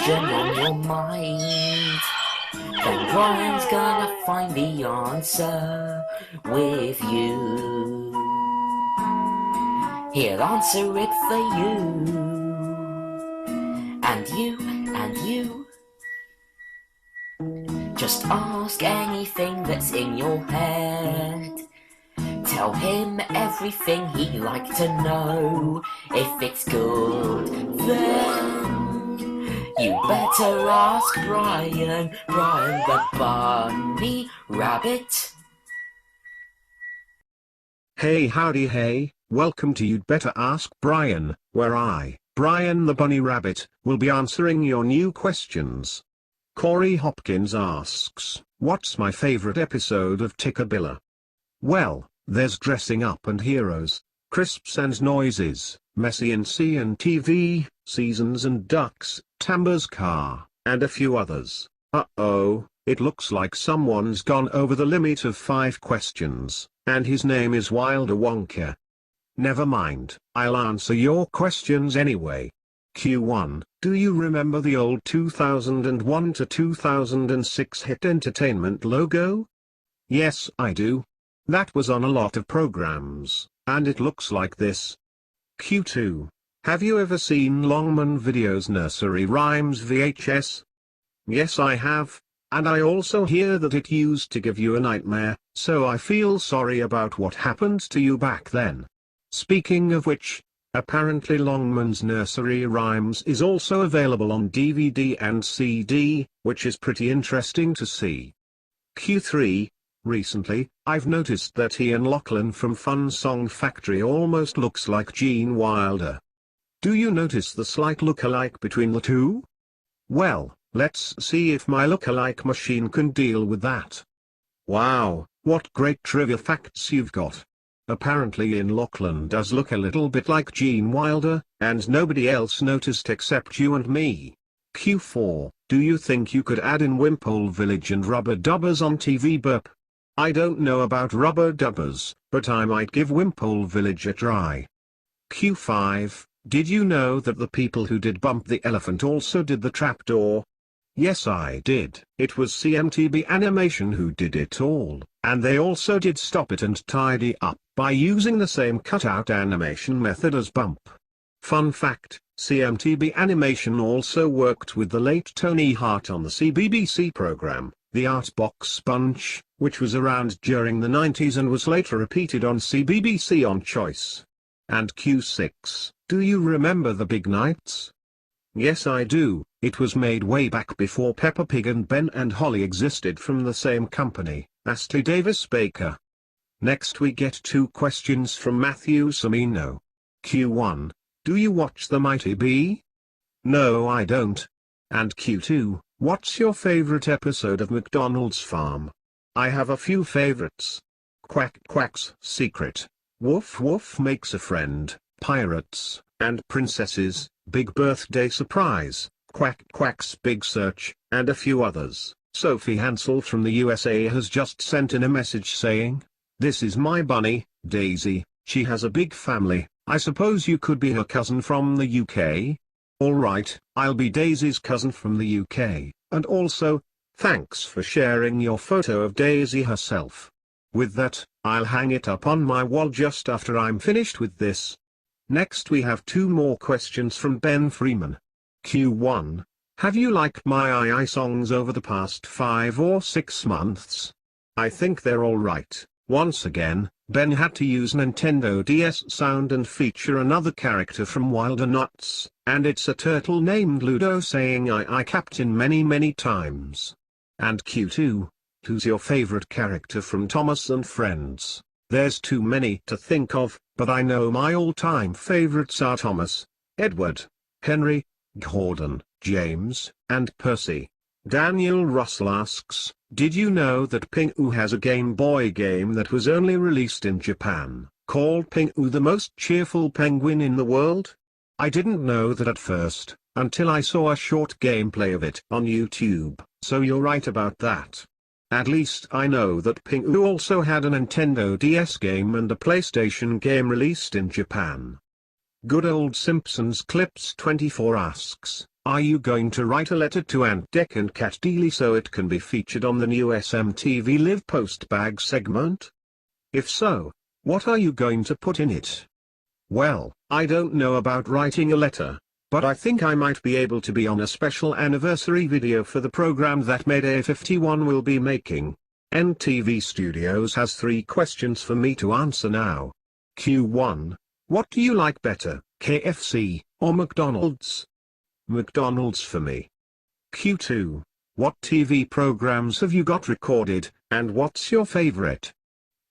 question on your mind, then Brian's gonna find the answer with you. He'll answer it for you. And you. Just ask anything that's in your head. Tell him everything he'd like to know. If it's good, then you better ask Brian the bunny rabbit. Hey, howdy, hey, welcome to You'd Better Ask Brian, where I, Brian the bunny rabbit, will be answering your new questions. Corey Hopkins asks, what's my favorite episode of Tickabilla? Well, there's Dressing Up and Heroes, Crisps and Noises, Messy and CNTV, Seasons and Ducks, Tamba's Car, and a few others. Uh-oh, it looks like someone's gone over the limit of 5 questions, and his name is Wilder Wonka. Never mind, I'll answer your questions anyway. Q1, do you remember the old 2001 to 2006 Hit Entertainment logo? Yes, I do. That was on a lot of programs, and it looks like this. Q2, have you ever seen Longman Video's Nursery Rhymes VHS? Yes, I have, and I also hear that it used to give you a nightmare, so I feel sorry about what happened to you back then. Speaking of which, apparently Longman's Nursery Rhymes is also available on DVD and CD, which is pretty interesting to see. Q3, recently, I've noticed that Ian Lachlan from Fun Song Factory almost looks like Gene Wilder. Do you notice the slight look-alike between the two? Well, let's see if my look-alike machine can deal with that. Wow, what great trivia facts you've got. Apparently Ian Lachlan does look a little bit like Gene Wilder, and nobody else noticed except you and me. Q4, do you think you could add in Wimpole Village and Rubber Dubbers on TV Burp? I don't know about Rubber Dubbers, but I might give Wimpole Village a try. Q5, did you know that the people who did Bump the Elephant also did the trapdoor? Yes, I did. It was CMTB Animation who did it all, and they also did Stop It and Tidy Up by using the same cutout animation method as Bump. Fun fact, CMTB Animation also worked with the late Tony Hart on the CBBC program, The Art Box Bunch, which was around during the 90s and was later repeated on CBBC on Choice. And Q6, do you remember The Big Nights? Yes, I do. It was made way back before Peppa Pig and Ben and Holly existed from the same company, Astley Davis Baker. Next we get 2 questions from Matthew Samino. Q1, do you watch The Mighty Bee? No, I don't. And Q2, what's your favorite episode of McDonald's Farm? I have a few favorites. Quack Quack's Secret, Woof Woof Makes a Friend, Pirates, and Princesses, Big Birthday Surprise, Quack Quack's Big Search, and a few others. Sophie Hansel from the USA has just sent in a message saying, "This is my bunny, Daisy. She has a big family. I suppose you could be her cousin from the UK? Alright, I'll be Daisy's cousin from the UK, and also, thanks for sharing your photo of Daisy herself. With that, I'll hang it up on my wall just after I'm finished with this." Next we have 2 more questions from Ben Freeman. Q1, have you liked my II songs over the past 5 or 6 months? I think they're alright. Once again, Ben had to use Nintendo DS sound and feature another character from Wilder Nuts, and it's a turtle named Ludo saying I Captain many times. And Q2, who's your favorite character from Thomas and Friends? There's too many to think of, but I know my all-time favorites are Thomas, Edward, Henry, Gordon, James, and Percy. Daniel Russell asks, did you know that Pingu has a Game Boy game that was only released in Japan, called Pingu the Most Cheerful Penguin in the World? I didn't know that at first, until I saw a short gameplay of it on YouTube, so you're right about that. At least I know that Pingu also had a Nintendo DS game and a PlayStation game released in Japan. Good Old Simpsons Clips 24 asks, Are you going to write a letter to Aunt Dec and Cat Deely so it can be featured on the new SMTV Live Post Bag segment? If so, what are you going to put in it? Well, I don't know about writing a letter, but I think I might be able to be on a special anniversary video for the program that Mayday 51 will be making. NTV Studios has 3 questions for me to answer now. Q1. What do you like better, KFC or McDonald's? McDonald's for me. Q2. What TV programs have you got recorded, and what's your favorite?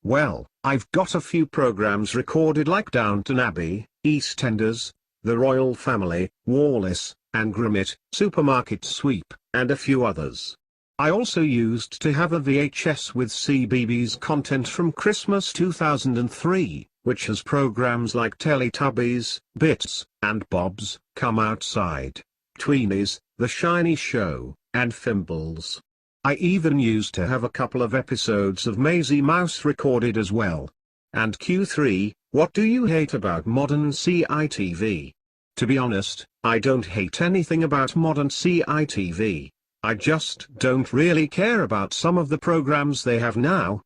Well, I've got a few programs recorded like Downton Abbey, EastEnders, The Royal Family, Wallace, and Gromit, Supermarket Sweep, and a few others. I also used to have a VHS with CBeebies content from Christmas 2003, which has programs like Teletubbies, Bits, and Bob's, Come Outside, Tweenies, The Shiny Show, and Fimbles. I even used to have a couple of episodes of Maisie Mouse recorded as well. And Q3, what do you hate about modern CITV? To be honest, I don't hate anything about modern CITV. I just don't really care about some of the programs they have now.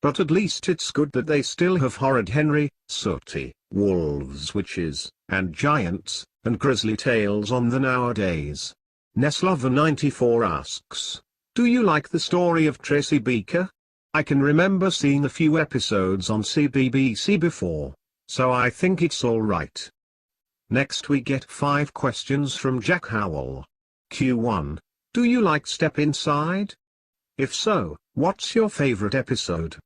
But at least it's good that they still have Horrid Henry, Sooty, Wolves, Witches, and Giants, and Grizzly Tales on the nowadays. Neslover94 asks, do you like the story of Tracy Beaker? I can remember seeing a few episodes on CBBC before, so I think it's alright. Next we get 5 questions from Jack Howell. Q1. Do you like Step Inside? If so, what's your favorite episode?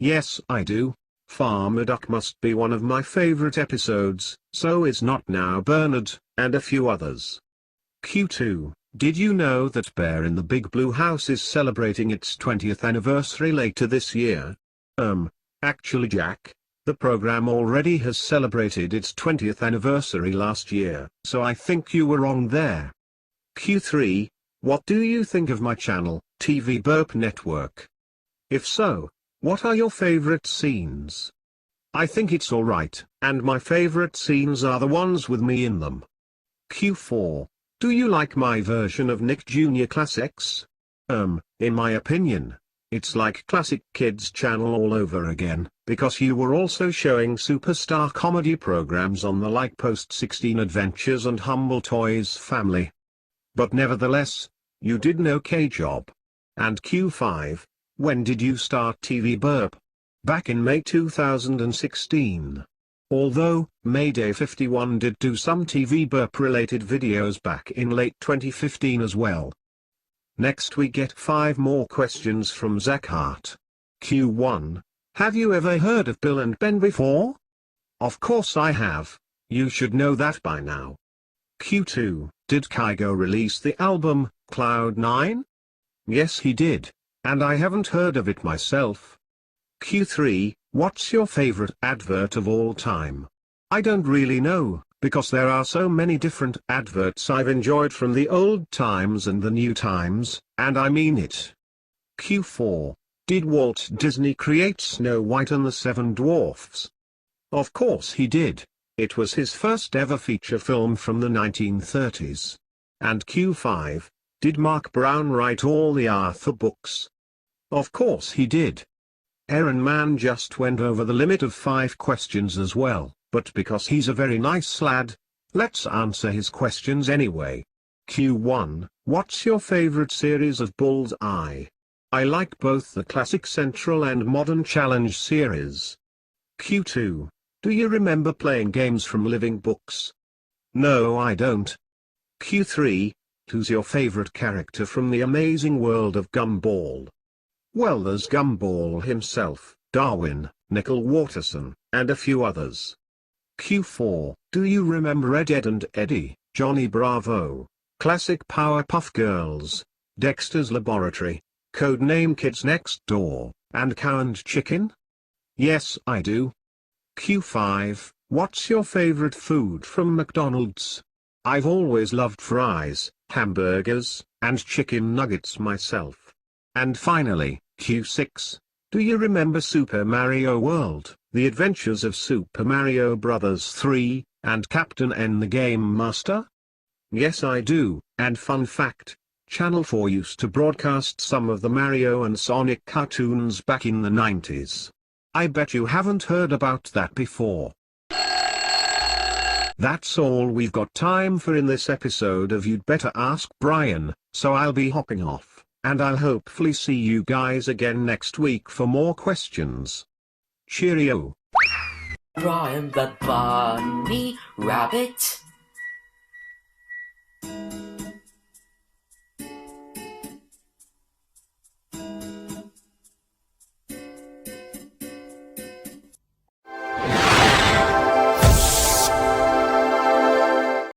Yes, I do. Farmer Duck must be one of my favorite episodes, so is Not Now Bernard, and a few others. Q2. Did you know that Bear in the Big Blue House is celebrating its 20th anniversary later this year? Actually Jack, the program already has celebrated its 20th anniversary last year, so I think you were wrong there. Q3. What do you think of my channel, TV Burp Network? If so, what are your favorite scenes? I think it's alright, and my favorite scenes are the ones with me in them. Q4. Do you like my version of Nick Jr. Classics? In my opinion, it's like Classic Kids channel all over again, because you were also showing superstar comedy programs on the like Post 16 Adventures and Humble Toys Family. But nevertheless, you did an okay job. And Q5, when did you start TV Burp? Back in May 2016. Although, Mayday 51 did do some TV Burp related videos back in late 2015 as well. Next we get 5 more questions from Zach Hart. Q1. Have you ever heard of Bill and Ben before? Of course I have, you should know that by now. Q2. Did Kygo release the album, Cloud9? Yes he did, and I haven't heard of it myself. Q3. What's your favorite advert of all time? I don't really know, because there are so many different adverts I've enjoyed from the old times and the new times, and I mean it. Q4. Did Walt Disney create Snow White and the 7 Dwarfs? Of course he did. It was his first ever feature film from the 1930s. And Q5. Did Mark Brown write all the Arthur books? Of course he did. Aaron Mann just went over the limit of 5 questions as well, but because he's a very nice lad, let's answer his questions anyway. Q1. What's your favorite series of Bullseye? I like both the classic Central and Modern Challenge series. Q2. Do you remember playing games from Living Books? No I don't. Q3. Who's your favorite character from the amazing world of Gumball? Well there's Gumball himself, Darwin, Nickel Waterson, and a few others. Q4. Do you remember Ed, Edd and Eddie, Johnny Bravo, Classic Powerpuff Girls, Dexter's Laboratory, Codename Kids Next Door, and Cow and Chicken? Yes I do. Q5. What's your favorite food from McDonald's? I've always loved fries, hamburgers, and chicken nuggets myself. And finally, Q6. Do you remember Super Mario World, The Adventures of Super Mario Bros. 3, and Captain N the Game Master? Yes I do, and fun fact, Channel 4 used to broadcast some of the Mario and Sonic cartoons back in the 90s. I bet you haven't heard about that before. That's all we've got time for in this episode of You'd Better Ask Brian, so I'll be hopping off, and I'll hopefully see you guys again next week for more questions. Cheerio. Brian the Bunny Rabbit.